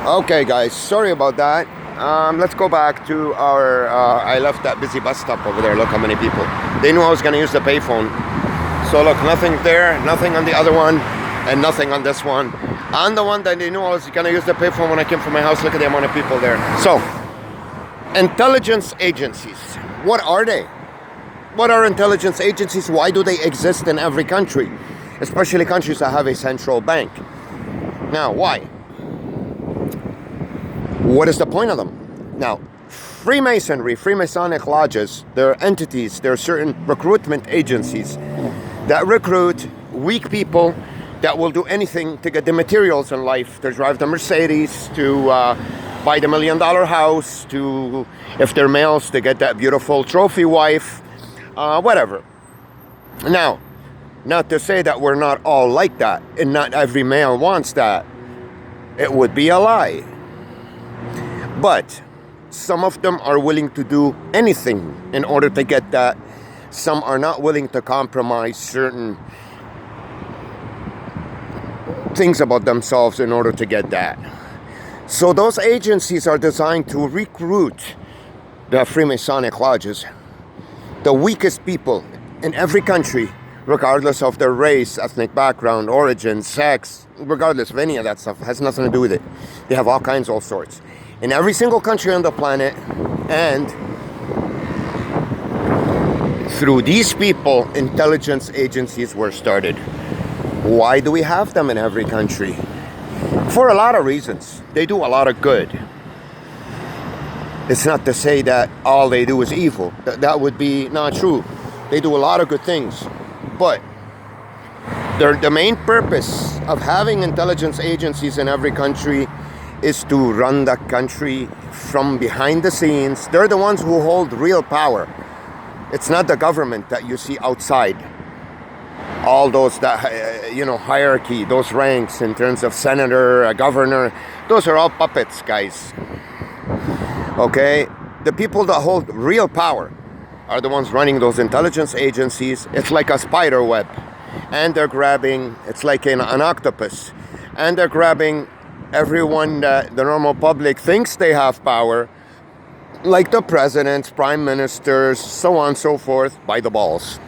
Okay, guys, sorry about that. Let's go back to our. I left that busy bus stop over there. Look how many people. They knew I was going to use the payphone. So look, nothing there, nothing on the other one, and nothing on this one. On the one that they knew I was going to use the payphone when I came from my house, look at the amount of people there. So, intelligence agencies. What are they? What are intelligence agencies? Why do they exist in every country? Especially countries that have a central bank. Now, why? What is the point of them? Now, Freemasonry, Freemasonic lodges, they're entities, they're certain recruitment agencies that recruit weak people that will do anything to get the materials in life, to drive the Mercedes, to buy the $1 million house, to, if they're males, to get that beautiful trophy wife, whatever. Now, not to say that we're not all like that, and not every male wants that. It would be a lie. But some of them are willing to do anything in order to get that. Some are not willing to compromise certain things about themselves in order to get that. So those agencies are designed to recruit the Freemasonic lodges, the weakest people in every country, regardless of their race, ethnic background, origin, sex, regardless of any of that stuff. It has nothing to do with it. They have all kinds, all sorts. In every single country on the planet, and through these people, intelligence agencies were started. Why do we have them in every country? For a lot of reasons. They do a lot of good. It's not to say that all they do is evil. That would be not true. They do a lot of good things. But the main purpose of having intelligence agencies in every country is to run the country from behind the scenes. They're the ones who hold real power. It's not the government that you see outside. All those, hierarchy, those ranks in terms of senator, a governor, those are all puppets, guys. Okay? The people that hold real power are the ones running those intelligence agencies. It's like a spider web. And they're grabbing, it's like an octopus. And they're grabbing everyone that the normal public thinks they have power, like the presidents, prime ministers, so on and so forth, by the balls.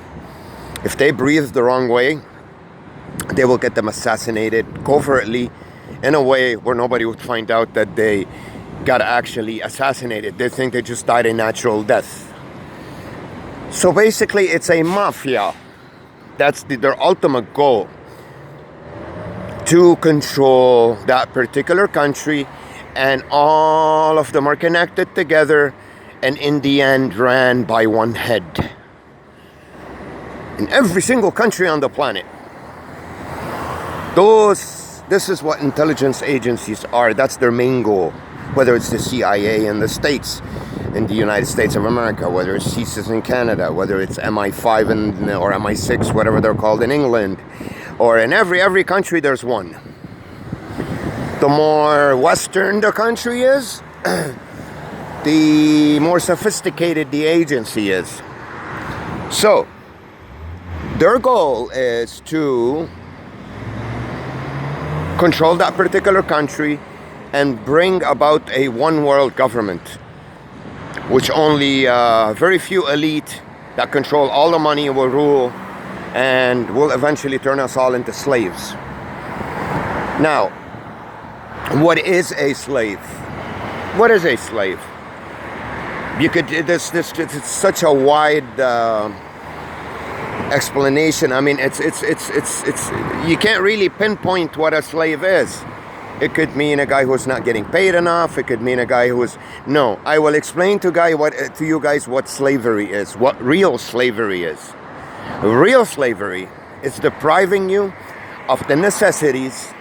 If they breathe the wrong way, they will get them assassinated covertly in a way where nobody would find out that they got actually assassinated. They think they just died a natural death. So basically, it's a mafia. That's their ultimate goal. To control that particular country, and all of them are connected together, and in the end ran by one head. In every single country on the planet. This is what intelligence agencies are. That's their main goal. Whether it's the CIA in the States, in the United States of America, whether it's CSIS in Canada, whether it's MI5 or MI6, whatever they're called in England, or in every country there's one. The more Western the country is, the more sophisticated the agency is. So, their goal is to control that particular country and bring about a one world government, which only very few elite that control all the money will rule, and will eventually turn us all into slaves. Now, what is a slave? What is a slave? You could this it's such a wide explanation. I mean, it's you can't really pinpoint what a slave is. It could mean a guy who's not getting paid enough. It could mean a guy who's no. I will explain to you guys what slavery is. What real slavery is. Real slavery is depriving you of the necessities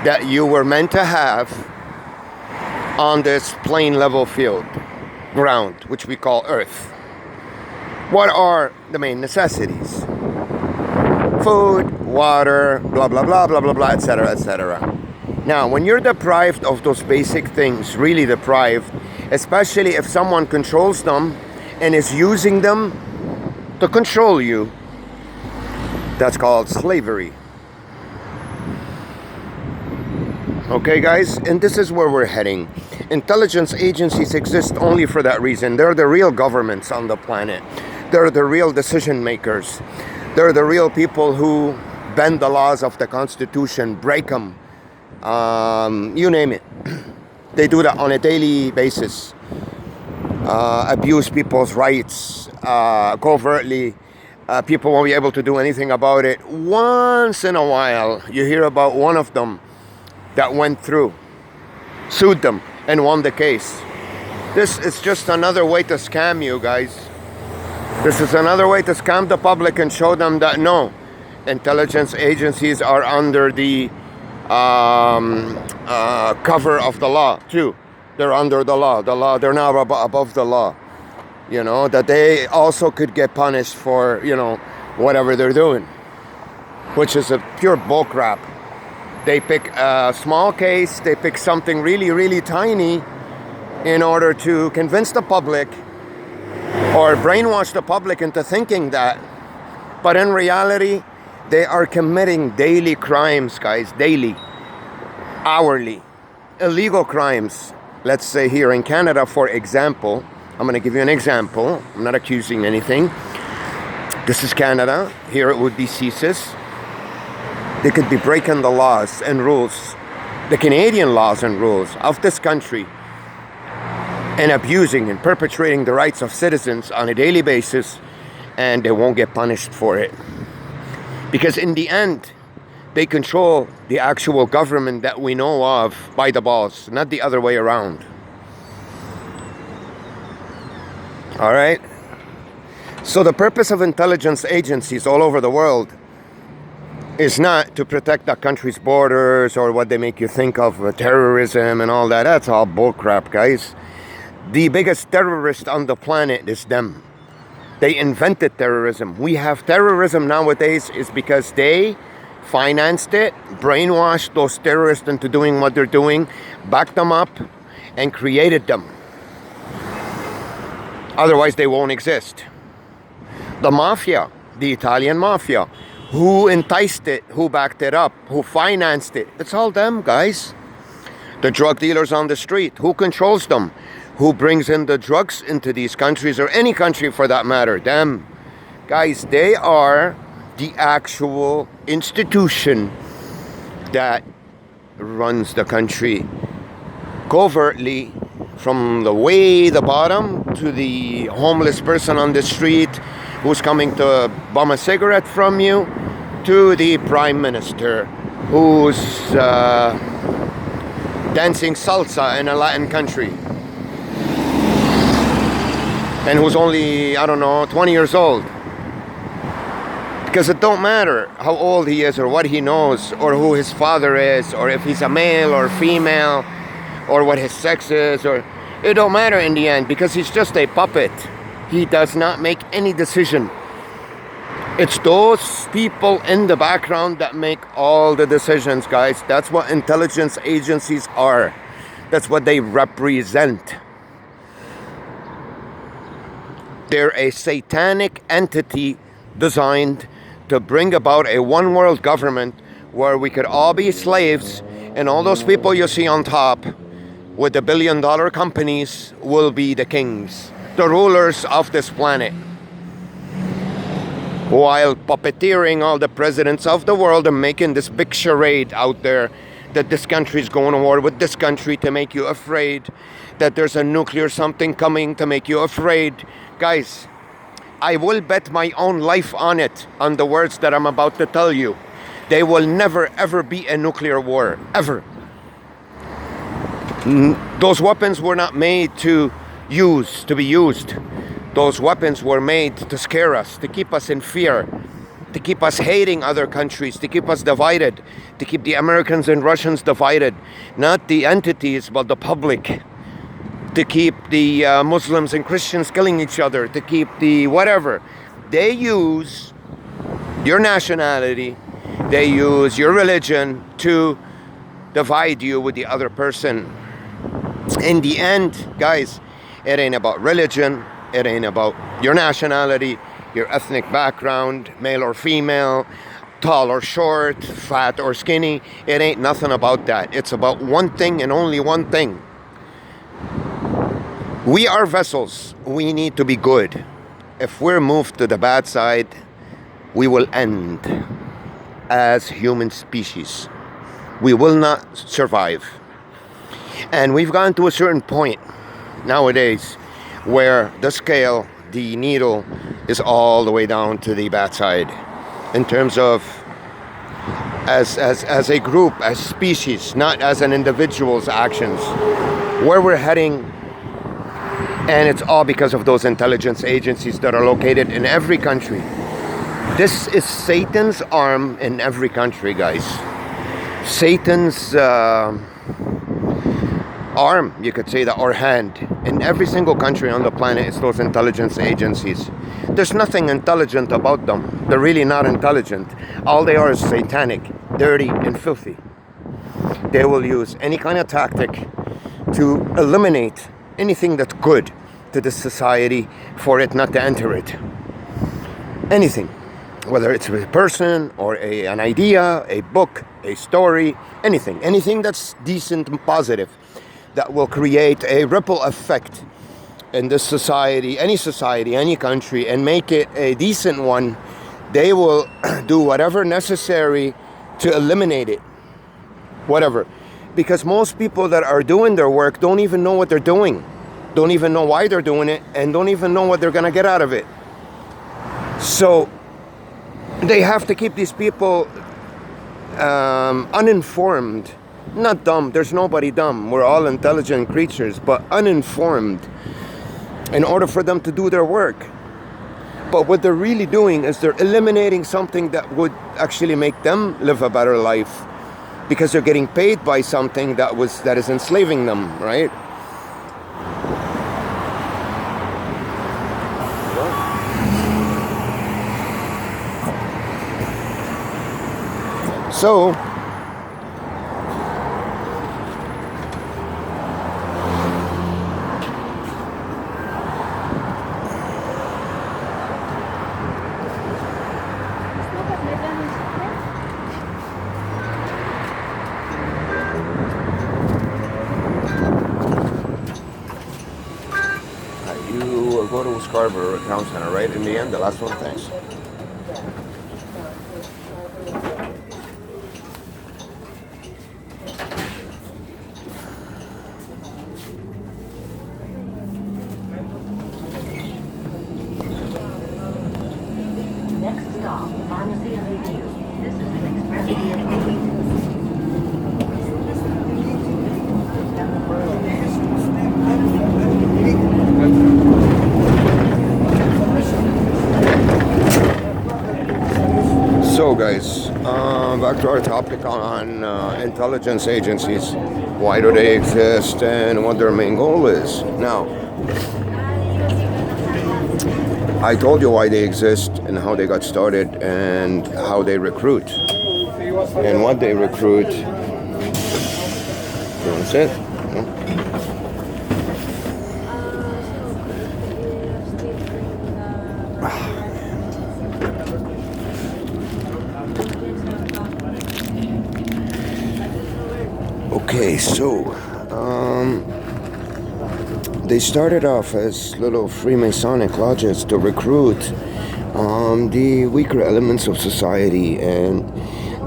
that you were meant to have on this plain level field, ground, which we call Earth. What are the main necessities? Food, water, blah, blah, blah, blah, blah, blah, etc., etc. Now, when you're deprived of those basic things, really deprived, especially if someone controls them and is using them to control you, that's called slavery. Okay, guys? And this is where we're heading. Intelligence agencies exist only for that reason. They're the real governments on the planet. They're the real decision makers. They're the real people who bend the laws of the Constitution, break them, you name it. They do that on a daily basis. Abuse people's rights covertly. People won't be able to do anything about it. Once in a while, you hear about one of them that went through, sued them, and won the case. This is just another way to scam you, guys. This is another way to scam the public and show them that no, intelligence agencies are under the cover of the law too. They're under the law. They're now above the law. You know, that they also could get punished for, you know, whatever they're doing, which is a pure bullcrap. They pick a small case, they pick something really, really tiny in order to convince the public or brainwash the public into thinking that. But in reality, they are committing daily crimes, guys, daily, hourly, illegal crimes. Let's say here in Canada, for example, I'm going to give you an example. I'm not accusing anything. This is Canada. Here it would be CSIS. They could be breaking the laws and rules, the Canadian laws and rules of this country, and abusing and perpetrating the rights of citizens on a daily basis, and they won't get punished for it. Because in the end, they control the actual government that we know of by the balls, not the other way around. All right? So the purpose of intelligence agencies all over the world is not to protect the country's borders or what they make you think of, terrorism and all that. That's all bullcrap, guys. The biggest terrorist on the planet is them. They invented terrorism. We have terrorism nowadays is because they financed it, brainwashed those terrorists into doing what they're doing, backed them up, and created them. Otherwise, they won't exist. The mafia, the Italian mafia, who enticed it, who backed it up, who financed it, it's all them, guys. The drug dealers on the street, who controls them? Who brings in the drugs into these countries, or any country for that matter? Them. Guys, they are the actual institution that runs the country covertly, from the bottom to the homeless person on the street who's coming to bum a cigarette from you, to the prime minister who's dancing salsa in a Latin country and who's only, I don't know, 20 years old. Because it don't matter how old he is or what he knows or who his father is or if he's a male or female or what his sex is, or it don't matter in the end, because he's just a puppet. He does not make any decision. It's those people in the background that make all the decisions, guys. That's what intelligence agencies are. That's what they represent. They're a satanic entity designed to bring about a one world government where we could all be slaves, and all those people you see on top with the billion-dollar companies will be the kings, the rulers of this planet, while puppeteering all the presidents of the world and making this big charade out there that this country is going to war with this country to make you afraid, that there's a nuclear something coming to make you afraid. Guys, I will bet my own life on it, on the words that I'm about to tell you. There will never ever be a nuclear war, ever. Those weapons were not made to be used. Those weapons were made to scare us, to keep us in fear, to keep us hating other countries, to keep us divided, to keep the Americans and Russians divided. Not the entities, but the public. To keep the Muslims and Christians killing each other, to keep the whatever. They use your nationality, they use your religion to divide you with the other person. In the end, guys, it ain't about religion, it ain't about your nationality, your ethnic background, male or female, tall or short, fat or skinny. It ain't nothing about that. It's about one thing and only one thing. We are vessels. We need to be good. If we're moved to the bad side, we will end as human species. We will not survive. And we've gotten to a certain point nowadays where the scale, the needle, is all the way down to the bad side in terms of as a group, as species, not as an individual's actions. Where we're heading, and it's all because of those intelligence agencies that are located in every country. This is Satan's arm in every country, guys. Satan's arm, you could say that, or hand. In every single country on the planet, it's those intelligence agencies. There's nothing intelligent about them. They're really not intelligent. All they are is satanic, dirty, and filthy. They will use any kind of tactic to eliminate anything that's good to this society for it not to enter it. Anything. Whether it's a person or an idea, a book, a story, anything. Anything that's decent and positive that will create a ripple effect in this society, any country, and make it a decent one. They will do whatever necessary to eliminate it. Whatever. Because most people that are doing their work don't even know what they're doing. Don't even know why they're doing it, and don't even know what they're going to get out of it. So they have to keep these people uninformed. Not dumb. There's nobody dumb. We're all intelligent creatures, but uninformed in order for them to do their work. But what they're really doing is they're eliminating something that would actually make them live a better life, because they're getting paid by something that is enslaving them, right? So you go to Scarborough Town Center, right? In the end, the last one, thanks. Next stop, Pharmacy Avenue. This is an express vehicle. So guys, back to our topic on intelligence agencies. Why do they exist and what their main goal is? Now, I told you why they exist and how they got started and how they recruit and what they recruit. That's it. Okay, so they started off as little Freemasonic lodges to recruit the weaker elements of society and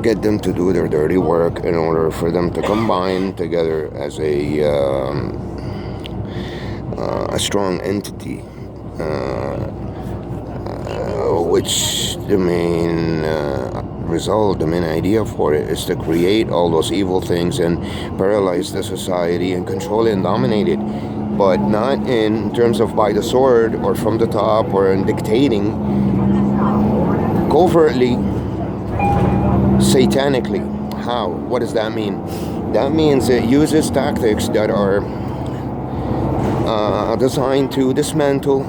get them to do their dirty work in order for them to combine together as a strong entity, which the main result, the main idea for it is to create all those evil things and paralyze the society and control it and dominate it, but not in terms of by the sword or from the top or in dictating, covertly, satanically. How? What does that mean? That means it uses tactics that are designed to dismantle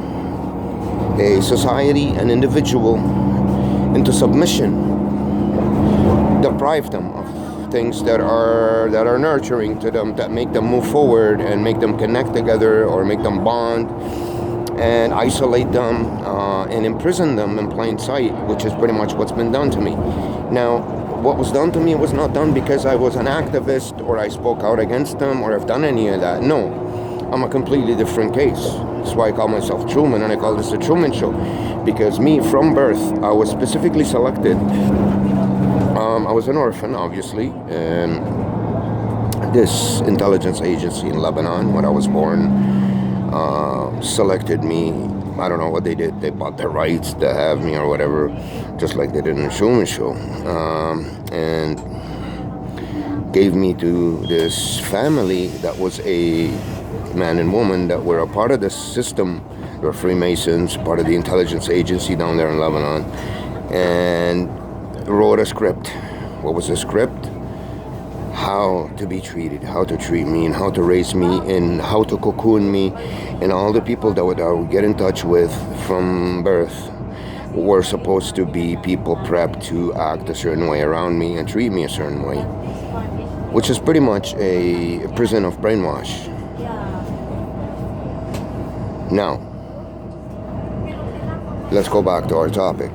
a society, an individual, into submission, deprive them of things that are nurturing to them, that make them move forward and make them connect together or make them bond, and isolate them and imprison them in plain sight, which is pretty much what's been done to me. Now, what was done to me was not done because I was an activist or I spoke out against them or I've done any of that. No, I'm a completely different case. That's why I call myself Truman, and I call this the Truman Show. Because me, from birth, I was specifically selected. I was an orphan, obviously, and this intelligence agency in Lebanon, when I was born, selected me. I don't know what they did. They bought the rights to have me or whatever, just like they did in the Truman Show, and gave me to this family that was a man and woman that were a part of the system. They were Freemasons, part of the intelligence agency down there in Lebanon, and wrote a script. What was the script? How to be treated, how to treat me, and how to raise me, and how to cocoon me, and all the people that I would get in touch with from birth were supposed to be people prepped to act a certain way around me and treat me a certain way, which is pretty much a prison of brainwash. Now, let's go back to our topic.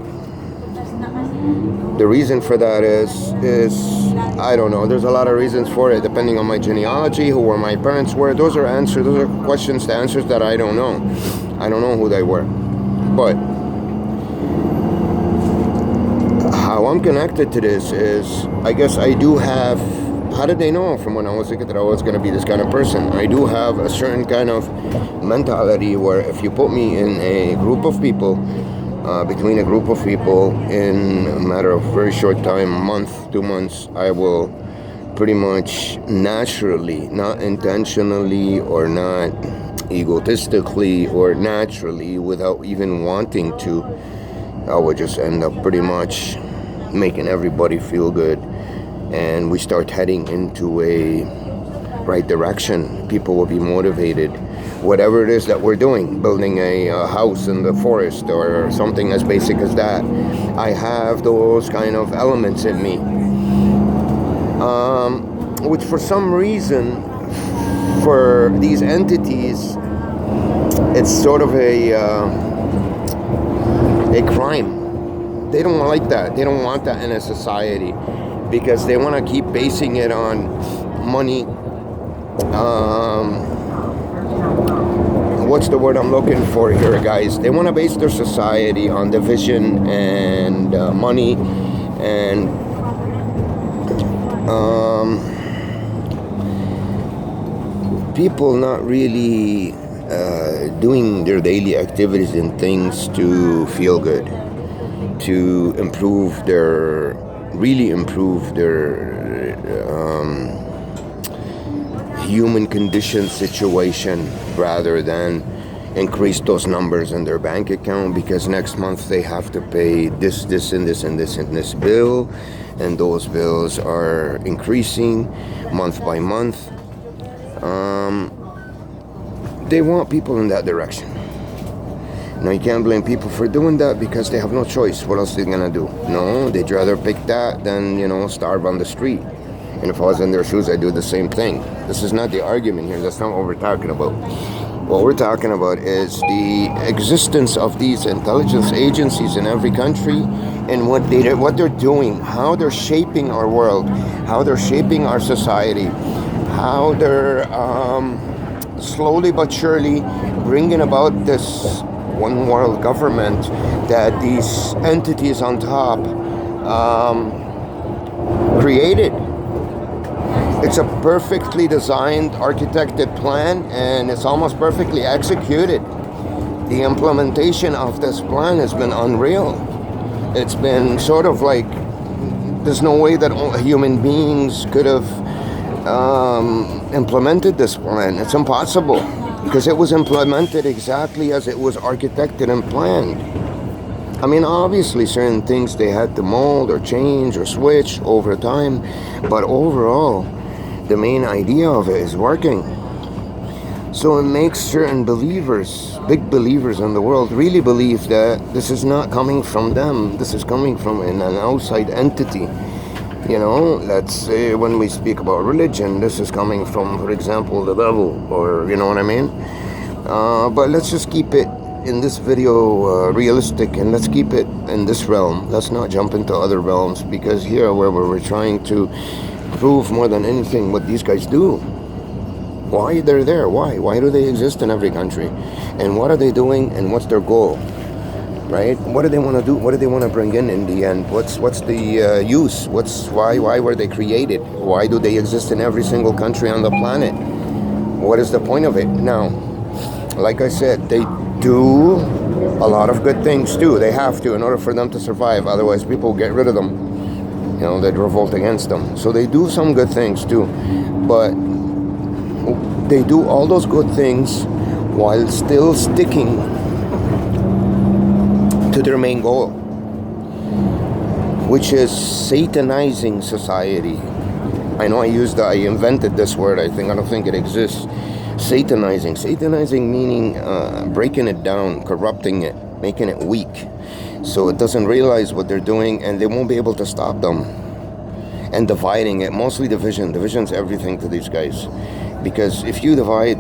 The reason for that is I don't know. There's a lot of reasons for it, depending on my genealogy, who were my parents were. Those are answers. Those are questions to answers that I don't know. I don't know who they were. But how I'm connected to this is, I guess I do have. How did they know from when I was a kid that I was going to be this kind of person? I do have a certain kind of mentality where if you put me in a group of people, between a group of people, in a matter of very short time, a month, 2 months, I will pretty much naturally, not intentionally or not egotistically or naturally, without even wanting to, I would just end up pretty much making everybody feel good. And we start heading into a right direction. People will be motivated. Whatever it is that we're doing, building a house in the forest or something as basic as that, I have those kind of elements in me. Which for some reason, for these entities, it's sort of a crime. They don't like that. They don't want that in a society because they want to keep basing it on money. What's the word I'm looking for here, guys? They want to base their society on division and money and people not really doing their daily activities and things to feel good, to really improve their human condition situation, rather than increase those numbers in their bank account because next month they have to pay this and this bill, and those bills are increasing month by month. They want people in that direction. Now, you can't blame people for doing that because they have no choice. What else are they gonna do? No, they'd rather pick that than, starve on the street. And if I was in their shoes, I'd do the same thing. This is not the argument here. That's not what we're talking about. What we're talking about is the existence of these intelligence agencies in every country and what they're doing, how they're shaping our world, how they're shaping our society, how they're slowly but surely bringing about this one world government that these entities on top created. It's a perfectly designed, architected plan, and it's almost perfectly executed. The implementation of this plan has been unreal. It's been sort of like, there's no way that human beings could have implemented this plan. It's impossible, because it was implemented exactly as it was architected and planned. I mean, obviously certain things they had to mold or change or switch over time, but overall, the main idea of it is working. So it makes certain believers, big believers in the world, really believe that this is not coming from them. This is coming from an outside entity. Let's say when we speak about religion, this is coming from, for example, the devil, or you know what I mean? But let's just keep it in this video realistic, and let's keep it in this realm. Let's not jump into other realms, because here where we're trying to prove more than anything what these guys do. Why they're there? Why do they exist in every country? And what are they doing, and what's their goal? Right? What do they want to do? What do they want to bring in the end? What's the use? Why were they created? Why do they exist in every single country on the planet? What is the point of it? Now, like I said, they do a lot of good things too. They have to, in order for them to survive. Otherwise, people get rid of them. You know, they'd revolt against them. So they do some good things too. But they do all those good things while still sticking to their main goal, which is satanizing society. I know I invented this word. I don't think it exists. Satanizing meaning breaking it down, corrupting it, making it weak, so it doesn't realize what they're doing, and they won't be able to stop them. And dividing it, mostly division's everything to these guys, because if you divide,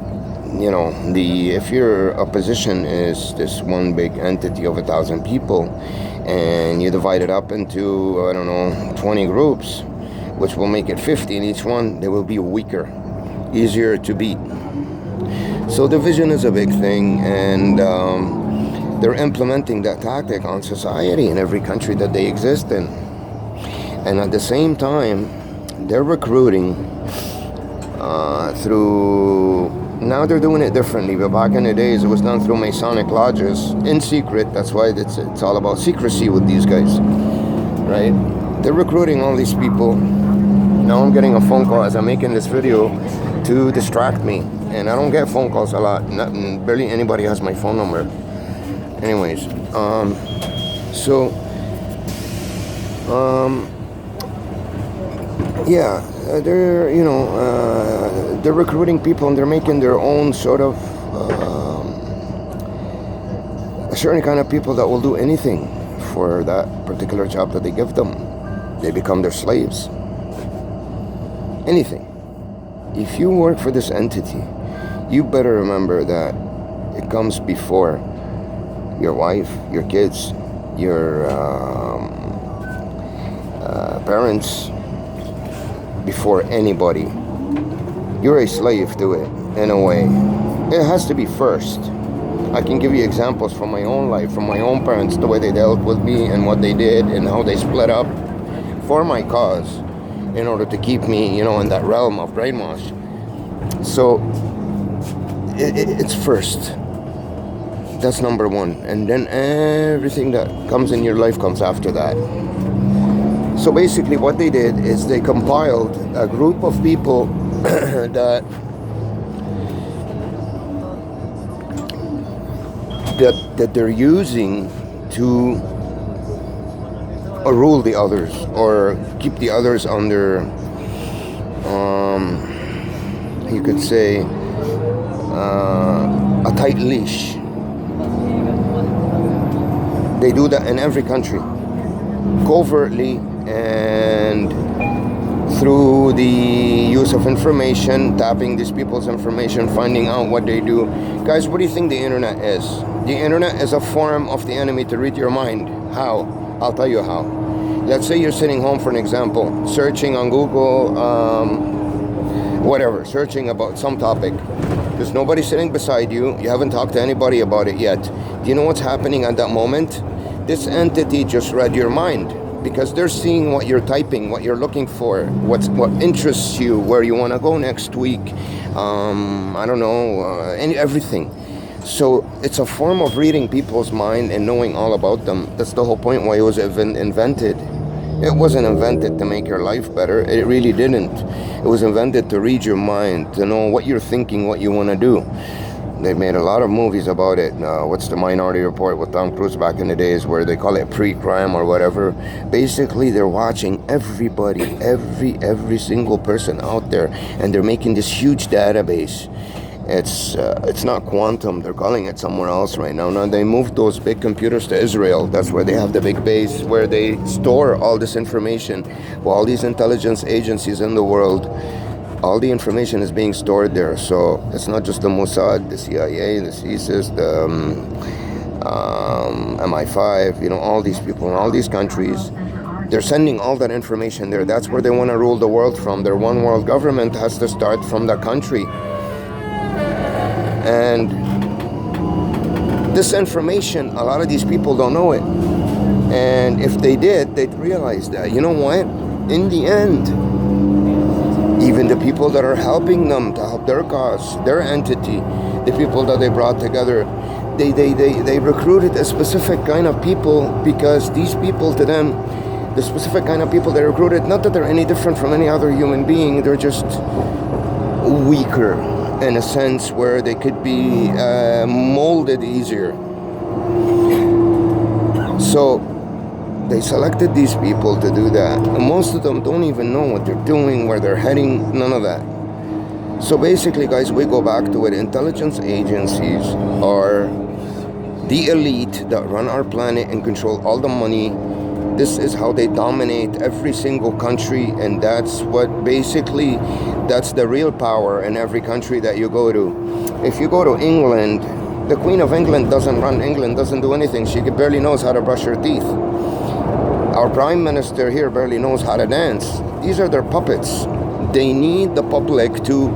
you know, if your opposition is this one big entity of 1,000 people, and you divide it up into, I don't know, 20 groups, which will make it 50 in each one, they will be weaker, easier to beat. So division is a big thing, and they're implementing that tactic on society in every country that they exist in. And at the same time, they're recruiting through, now they're doing it differently, but back in the days it was done through Masonic lodges in secret. That's why it's all about secrecy with these guys, right? They're recruiting all these people. Now I'm getting a phone call as I'm making this video to distract me, and I don't get phone calls a lot. Barely anybody has my phone number. Anyways, yeah, they're, you know, they're recruiting people, and they're making their own sort of a certain kind of people that will do anything for that particular job that they give them. They become their slaves. Anything. If you work for this entity, you better remember that it comes before your wife, your kids, your parents, before anybody. You're a slave to it, in a way. It has to be first. I can give you examples from my own life, from my own parents, the way they dealt with me and what they did and how they split up for my cause in order to keep me, you know, in that realm of brainwash. So it's first. That's number one. And then everything that comes in your life comes after that. So basically what they did is they compiled a group of people that they're using to rule the others, or keep the others under, you could say, a tight leash. They do that in every country, covertly, and through the use of information, tapping these people's information, finding out what they do. Guys, what do you think the internet is? The internet is a form of the enemy to read your mind. How? I'll tell you how. Let's say you're sitting home, for an example, searching on Google, whatever, searching about some topic. There's nobody sitting beside you. You haven't talked to anybody about it yet. Do you know what's happening at that moment? This entity just read your mind, because they're seeing what you're typing, what you're looking for, what interests you, where you want to go next week. I don't know, everything. So it's a form of reading people's mind and knowing all about them. That's the whole point why it was invented. It wasn't invented to make your life better. It really didn't. It was invented to read your mind, to know what you're thinking, what you want to do. They've made a lot of movies about it. What's the Minority Report with Tom Cruise back in the days, where they call it pre-crime or whatever. Basically, they're watching everybody, every single person out there, and they're making this huge database. It's not quantum. They're calling it somewhere else right now. Now they moved those big computers to Israel. That's where they have the big base where they store all this information. Well, all these intelligence agencies in the world, all the information is being stored there. So it's not just the Mossad, the CIA, the CSIS, MI5, all these people in all these countries. They're sending all that information there. That's where they want to rule the world from. Their one world government has to start from the country. And this information, a lot of these people don't know it. And if they did, they'd realize that, you know what? In the end, even the people that are helping them to help their cause, their entity, the people that they brought together, they recruited a specific kind of people, because these people, to them, the specific kind of people they recruited, not that they're any different from any other human being, they're just weaker in a sense where they could be molded easier. So they selected these people to do that. And most of them don't even know what they're doing, where they're heading, none of that. So basically, guys, we go back to it. Intelligence agencies are the elite that run our planet and control all the money. This is how they dominate every single country, and that's the real power in every country that you go to. If you go to England, the Queen of England doesn't run England, doesn't do anything. She barely knows how to brush her teeth. Our Prime Minister here barely knows how to dance. These are their puppets. They need the public to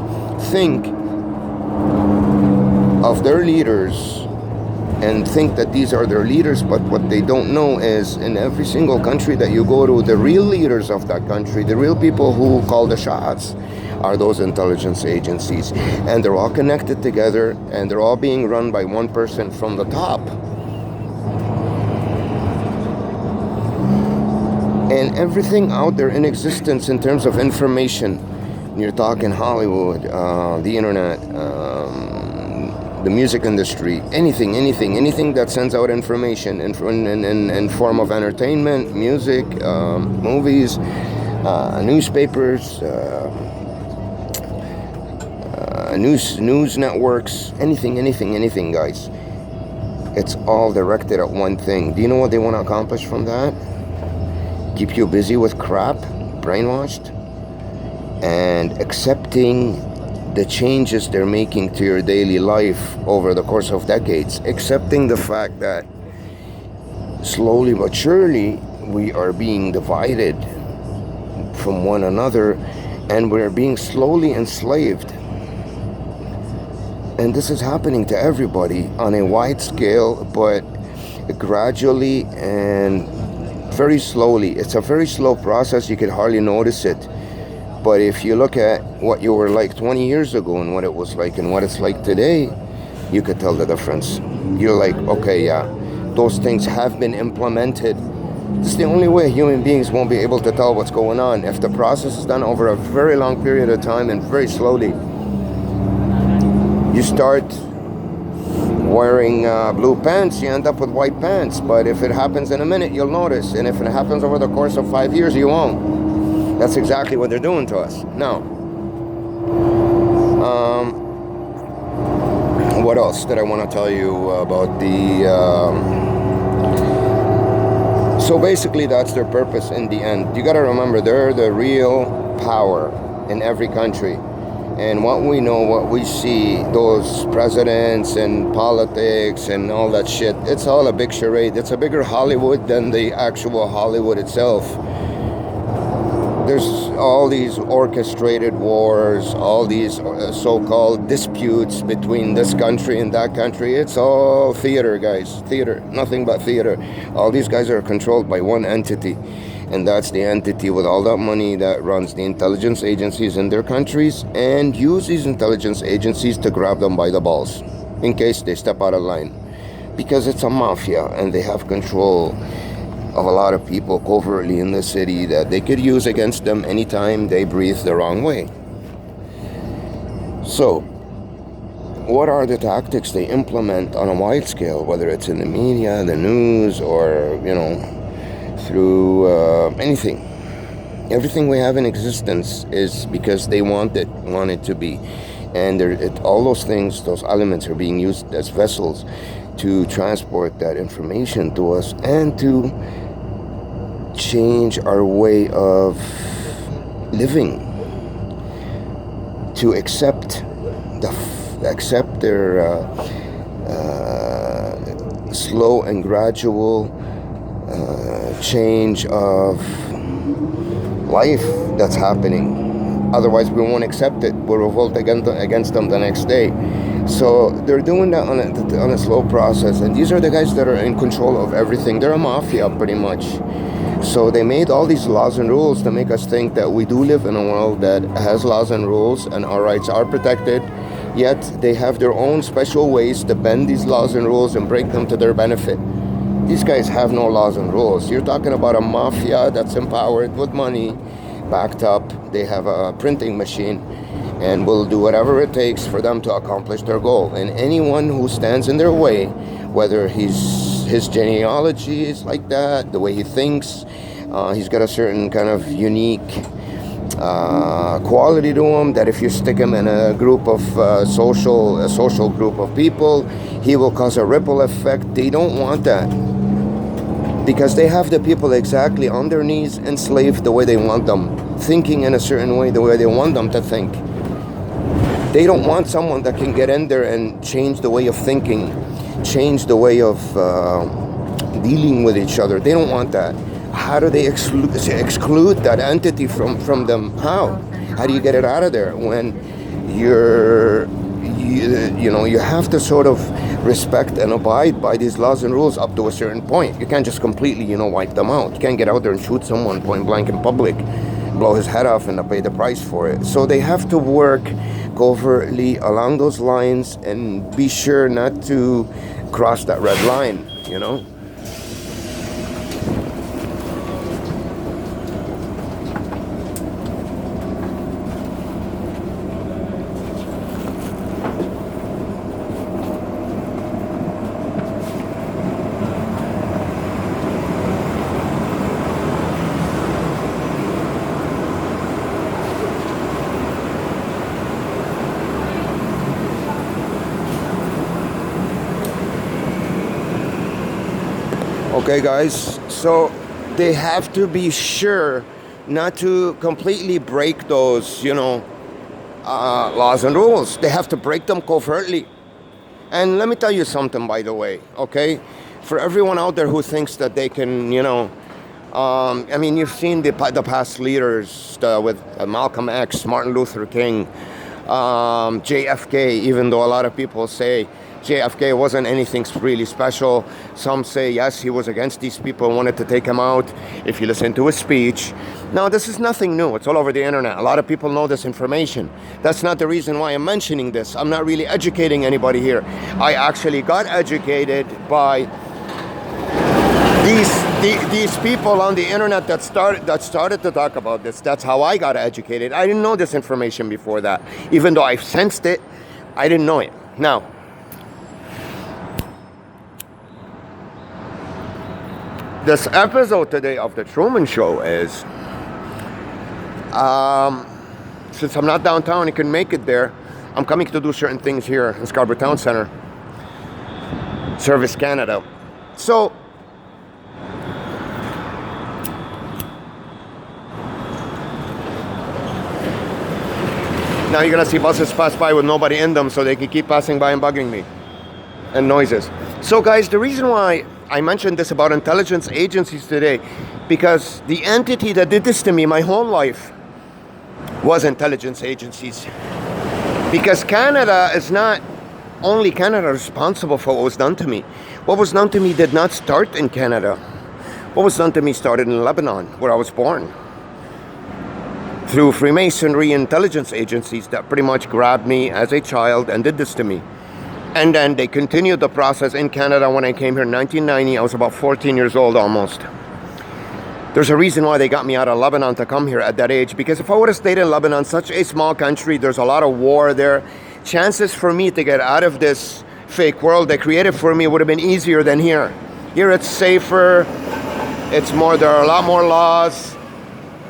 think of their leaders and think that these are their leaders, but what they don't know is, in every single country that you go to, the real leaders of that country, the real people who call the shots, are those intelligence agencies. And they're all connected together, and they're all being run by one person from the top. And everything out there in existence in terms of information, you're talking Hollywood, the internet, the music industry, anything that sends out information in form of entertainment, music, movies, newspapers, news networks, anything, guys. It's all directed at one thing. Do you know what they want to accomplish from that? Keep you busy with crap, brainwashed, and accepting the changes they're making to your daily life over the course of decades, accepting the fact that slowly but surely we are being divided from one another, and we're being slowly enslaved. And this is happening to everybody on a wide scale, but gradually and very slowly. It's a very slow process. You could hardly notice it. But if you look at what you were like 20 years ago and what it was like and what it's like today, you could tell the difference. You're like, okay, yeah, those things have been implemented. This is the only way human beings won't be able to tell what's going on. If the process is done over a very long period of time and very slowly, you start wearing blue pants, you end up with white pants. But if it happens in a minute, you'll notice. And if it happens over the course of 5 years, you won't. That's exactly what they're doing to us. Now, what else did I want to tell you about the... So basically, that's their purpose in the end. You got to remember, they're the real power in every country. And what we know, what we see, those presidents and politics and all that shit, it's all a big charade. It's a bigger Hollywood than the actual Hollywood itself. There's all these orchestrated wars, all these so-called disputes between this country and that country. It's all theater, guys. Theater. Nothing but theater. All these guys are controlled by one entity. And that's the entity with all that money that runs the intelligence agencies in their countries and use these intelligence agencies to grab them by the balls in case they step out of line. Because it's a mafia and they have control of a lot of people covertly in the city that they could use against them anytime they breathe the wrong way. So, what are the tactics they implement on a wide scale, whether it's in the media, the news, or, through anything? Everything we have in existence is because they want it to be. And all those things, those elements are being used as vessels to transport that information to us and to change our way of living, to accept their slow and gradual change of life that's happening. Otherwise, we won't accept it. We'll revolt against them the next day. So they're doing that on a slow process. And these are the guys that are in control of everything. They're a mafia, pretty much. So they made all these laws and rules to make us think that we do live in a world that has laws and rules and our rights are protected. Yet they have their own special ways to bend these laws and rules and break them to their benefit. These guys have no laws and rules. You're talking about a mafia that's empowered with money, backed up. They have a printing machine and will do whatever it takes for them to accomplish their goal. And anyone who stands in their way, whether his genealogy is like that, the way he thinks, he's got a certain kind of unique quality to him, that if you stick him in a group of social group of people, he will cause a ripple effect. They don't want that, because they have the people exactly on their knees, enslaved the way they want them, thinking in a certain way, the way they want them to think. They don't want someone that can get in there and change the way of thinking, change the way of dealing with each other. They don't want that. How do they exclude that entity from them? How do you get it out of there when you have to sort of respect and abide by these laws and rules up to a certain point. You can't just completely, wipe them out. You can't get out there and shoot someone point blank in public, blow his head off and pay the price for it. So they have to work covertly along those lines and be sure not to cross that red line, Okay, guys, so they have to be sure not to completely break those, laws and rules. They have to break them covertly. And let me tell you something, by the way, okay? For everyone out there who thinks that they can, you've seen the past leaders with Malcolm X, Martin Luther King, JFK, even though a lot of people say JFK wasn't anything really special. Some say, yes, he was against these people, wanted to take him out. If you listen to his speech. Now, this is nothing new. It's all over the internet. A lot of people know this information. That's not the reason why I'm mentioning this. I'm not really educating anybody here. I actually got educated by these people on the internet that started to talk about this. That's how I got educated. I didn't know this information before that. Even though I sensed it, I didn't know it. Now, this episode today of The Truman Show is, since I'm not downtown, I can make it there. I'm coming to do certain things here in Scarborough Town Center, Service Canada. So, now you're gonna see buses pass by with nobody in them so they can keep passing by and bugging me, and noises. So guys, the reason why I mentioned this about intelligence agencies today, because the entity that did this to me my whole life was intelligence agencies. Because Canada is not only Canada responsible for what was done to me. What was done to me did not start in Canada. What was done to me started in Lebanon, where I was born. Through Freemasonry intelligence agencies that pretty much grabbed me as a child and did this to me. And then they continued the process in Canada when I came here in 1990. I was about 14 years old almost. There's a reason why they got me out of Lebanon to come here at that age, because if I would have stayed in Lebanon, such a small country, there's a lot of war there. Chances for me to get out of this fake world they created for me would have been easier than here. Here it's safer, there are a lot more laws.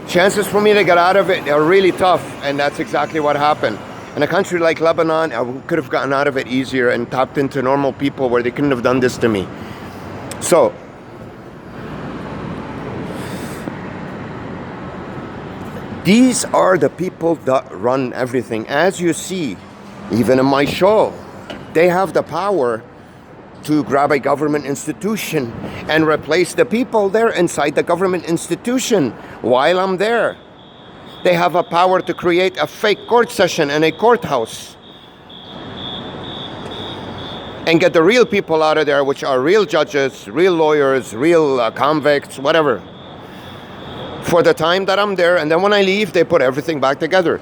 Chances for me to get out of it are really tough, and that's exactly what happened. In a country like Lebanon, I could have gotten out of it easier and tapped into normal people where they couldn't have done this to me. So, these are the people that run everything. As you see, even in my show, they have the power to grab a government institution and replace the people there inside the government institution while I'm there. They have a power to create a fake court session in a courthouse and get the real people out of there, which are real judges, real lawyers, real convicts, whatever, for the time that I'm there. And then when I leave, they put everything back together.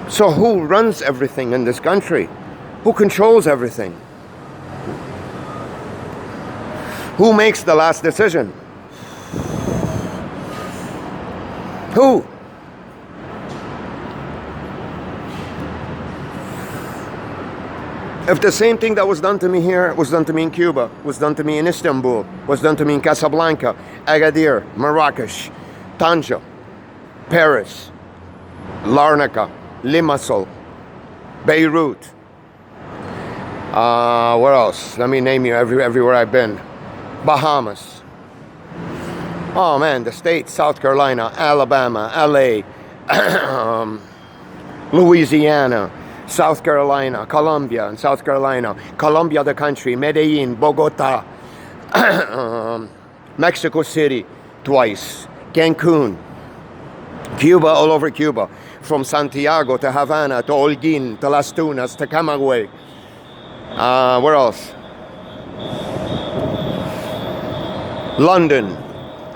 So who runs everything in this country? Who controls everything? Who makes the last decision? Who? If the same thing that was done to me here was done to me in Cuba, was done to me in Istanbul, was done to me in Casablanca, Agadir, Marrakesh, Tanja, Paris, Larnaca, Limassol, Beirut, where else? Let me name you everywhere I've been. Bahamas. Oh man, the States, South Carolina, Alabama, LA, Louisiana, South Carolina, Colombia and South Carolina, Colombia the country, Medellin, Bogota, Mexico City twice, Cancun, Cuba, all over Cuba, from Santiago to Havana to Holguin to Las Tunas to Camagüey. Where else? London,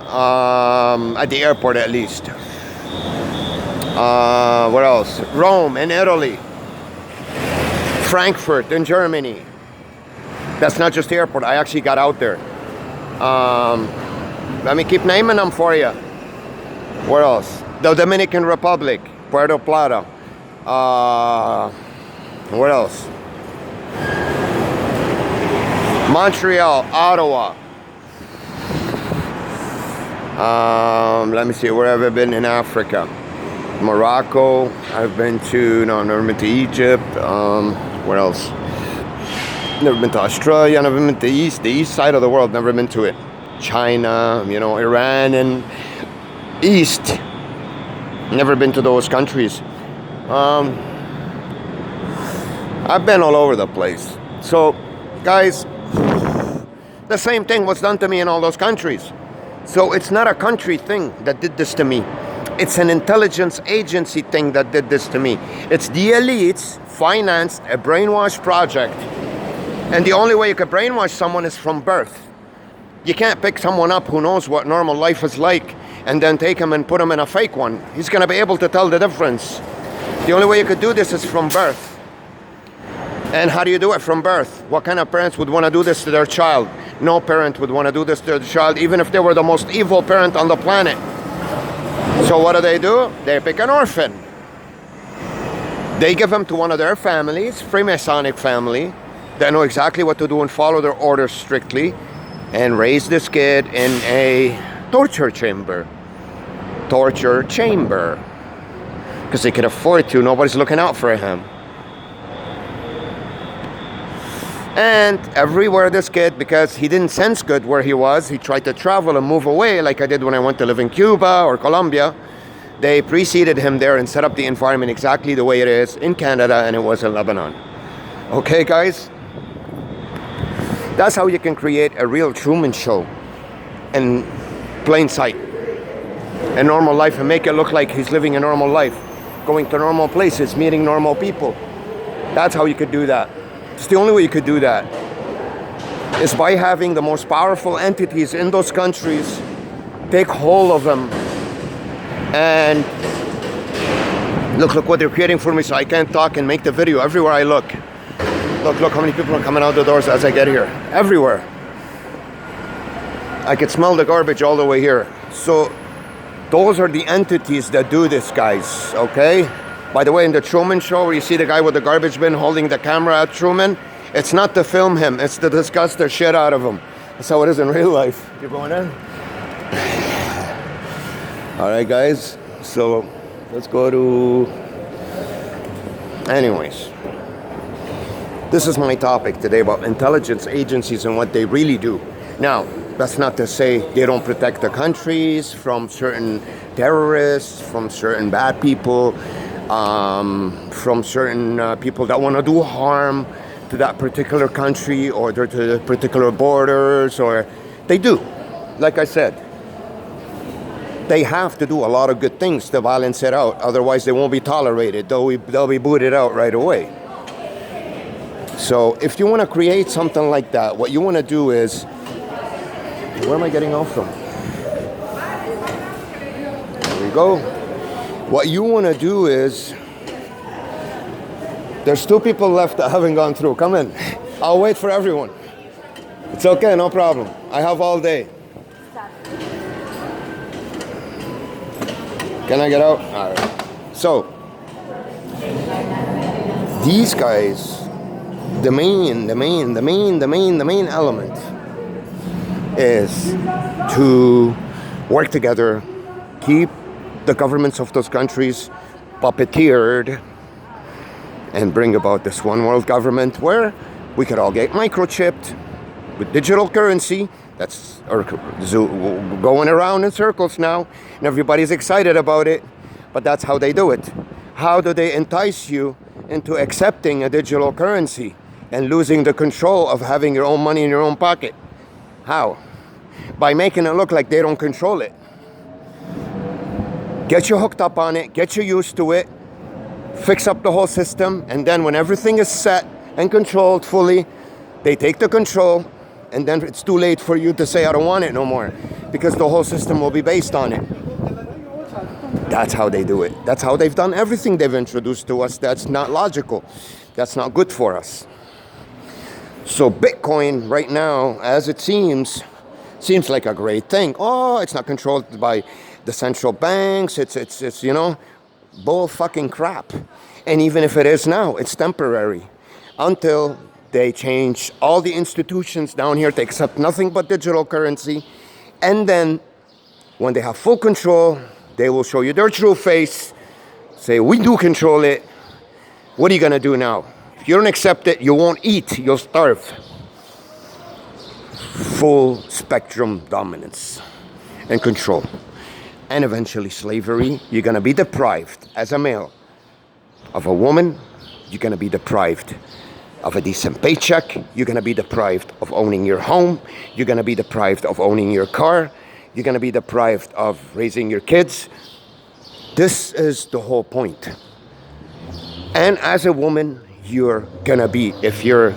at the airport at least. Where else? Rome in Italy. Frankfurt in Germany. That's not just the airport. I actually got out there. Let me keep naming them for you. Where else? The Dominican Republic, Puerto Plata. Where else? Montreal, Ottawa. Let me see, where have I been in Africa? Morocco, I've been to, no, I've never been to Egypt. Where else? Never been to Australia, never been to the east side of the world, never been to it. China, you know, Iran and East. Never been to those countries. I've been all over the place. So, guys, the same thing was done to me in all those countries. So it's not a country thing that did this to me. It's an intelligence agency thing that did this to me. It's the elites financed a brainwash project. And the only way you could brainwash someone is from birth. You can't pick someone up who knows what normal life is like and then take him and put him in a fake one. He's going to be able to tell the difference. The only way you could do this is from birth. And how do you do it from birth? What kind of parents would want to do this to their child? No parent would want to do this to their child, even if they were the most evil parent on the planet. So what do? They pick an orphan. They give him to one of their families, Freemasonic family, that know exactly what to do and follow their orders strictly, and raise this kid in a torture chamber. Torture chamber. Because they could afford to, nobody's looking out for him. And everywhere this kid, because he didn't sense good where he was, he tried to travel and move away like I did when I went to live in Cuba or Colombia. They preceded him there and set up the environment exactly the way it is in Canada and it was in Lebanon. Okay, guys? That's how you can create a real Truman Show in plain sight. A normal life and make it look like he's living a normal life. Going to normal places, meeting normal people. That's how you could do that. It's the only way you could do that is by having the most powerful entities in those countries take hold of them and look what they're creating for me, so I can't talk and make the video everywhere I look. Look how many people are coming out the doors as I get here. Everywhere. I could smell the garbage all the way here. So those are the entities that do this, guys, okay? By the way, in the Truman Show, where you see the guy with the garbage bin holding the camera at Truman, it's not to film him, it's to disgust the shit out of him. That's how it is in real life. Keep going in. All right, guys. So let's go to... Anyways. This is my topic today about intelligence agencies and what they really do. Now, that's not to say they don't protect the countries from certain terrorists, from certain bad people, from certain people that want to do harm to that particular country or to the particular borders, or they do. Like I said, they have to do a lot of good things to balance it out. Otherwise, they won't be tolerated. They'll be booted out right away. So if you want to create something like that, what you want to do is, where am I getting off from? There we go. What you want to do is, there's 2 people left that haven't gone through. Come in. I'll wait for everyone. It's okay, no problem. I have all day. Can I get out? All right. So, these guys, the main element is to work together, keep the governments of those countries puppeteered, and bring about this one world government where we could all get microchipped with digital currency. That's going around in circles now, and everybody's excited about it, but that's how they do it. How do they entice you into accepting a digital currency and losing the control of having your own money in your own pocket? How? By making it look like they don't control it. Get you hooked up on it, get you used to it, fix up the whole system, and then when everything is set and controlled fully, they take the control, and then it's too late for you to say, I don't want it no more, because the whole system will be based on it. That's how they do it. That's how they've done everything they've introduced to us. That's not logical. That's not good for us. So Bitcoin right now, as it seems like a great thing. Oh, it's not controlled by the central banks. It's bull fucking crap. And even if it is now, it's temporary until they change all the institutions down here to accept nothing but digital currency. And then when they have full control, they will show you their true face, say, we do control it. What are you going to do now? If you don't accept it, you won't eat, you'll starve. Full spectrum dominance and control. And eventually slavery. You're going to be deprived as a male of a woman. You're going to be deprived of a decent paycheck. You're going to be deprived of owning your home. You're going to be deprived of owning your car. You're going to be deprived of raising your kids. This is the whole point. And as a woman, you're going to be, if you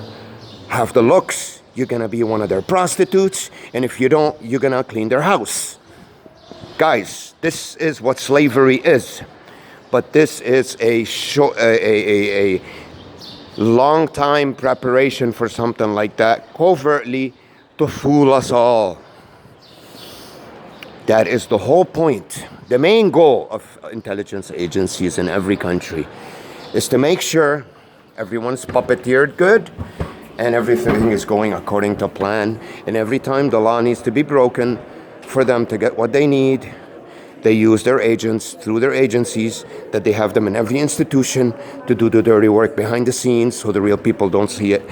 have the looks, you're going to be one of their prostitutes. And if you don't, you're going to clean their house. Guys, this is what slavery is. But this is a long time preparation for something like that, covertly to fool us all. That is the whole point. The main goal of intelligence agencies in every country is to make sure everyone's puppeteered good and everything is going according to plan. And every time the law needs to be broken for them to get what they need, they use their agents through their agencies, that they have them in every institution to do the dirty work behind the scenes so the real people don't see it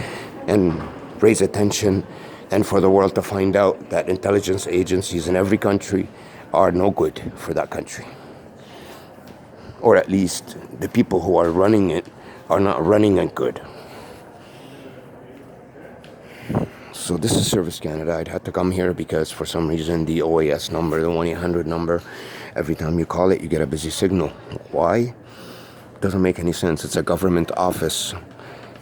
and raise attention, and for the world to find out that intelligence agencies in every country are no good for that country. Or at least the people who are running it are not running it good. So this is Service Canada. I'd had to come here because for some reason the OAS number, the 1-800 number, every time you call it, you get a busy signal. Why? Doesn't make any sense. It's a government office.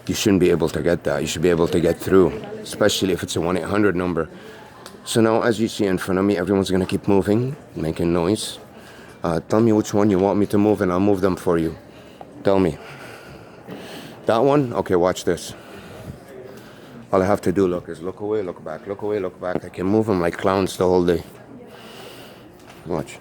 You shouldn't be able to get that. You should be able to get through, especially if it's a 1-800 number. So now, as you see in front of me, everyone's going to keep moving, making noise. Tell me which one you want me to move, and I'll move them for you. Tell me. That one? Okay, watch this. All I have to do, look, is look away, look back, look away, look back. I can move them like clowns the whole day. Watch.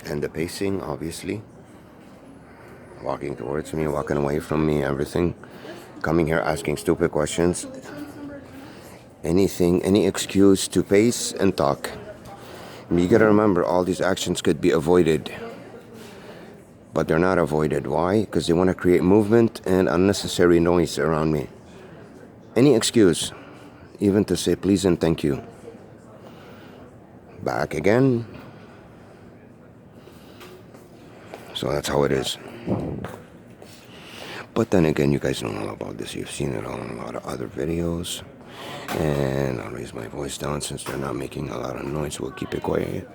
And the pacing, obviously. Walking towards me, walking away from me, everything. Coming here asking stupid questions. Anything, any excuse to pace and talk. You gotta remember, all these actions could be avoided. But they're not avoided. Why? Because they want to create movement and unnecessary noise around me. Any excuse, even to say please and thank you. Back again. So that's how it is. But then again, you guys know all about this. You've seen it all in a lot of other videos. And I'll raise my voice down since they're not making a lot of noise. We'll keep it quiet.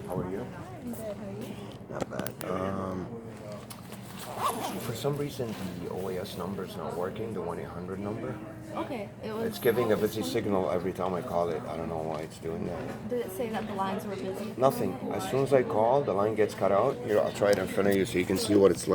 How are you? Not bad. For some reason, the OAS number is not working, the 1-800 number. Okay, It's giving a busy signal every time I call it. I don't know why it's doing that. Did it say that the lines were busy? Nothing. As soon as I call, the line gets cut out. Here, I'll try it in front of you so you can see what it's like.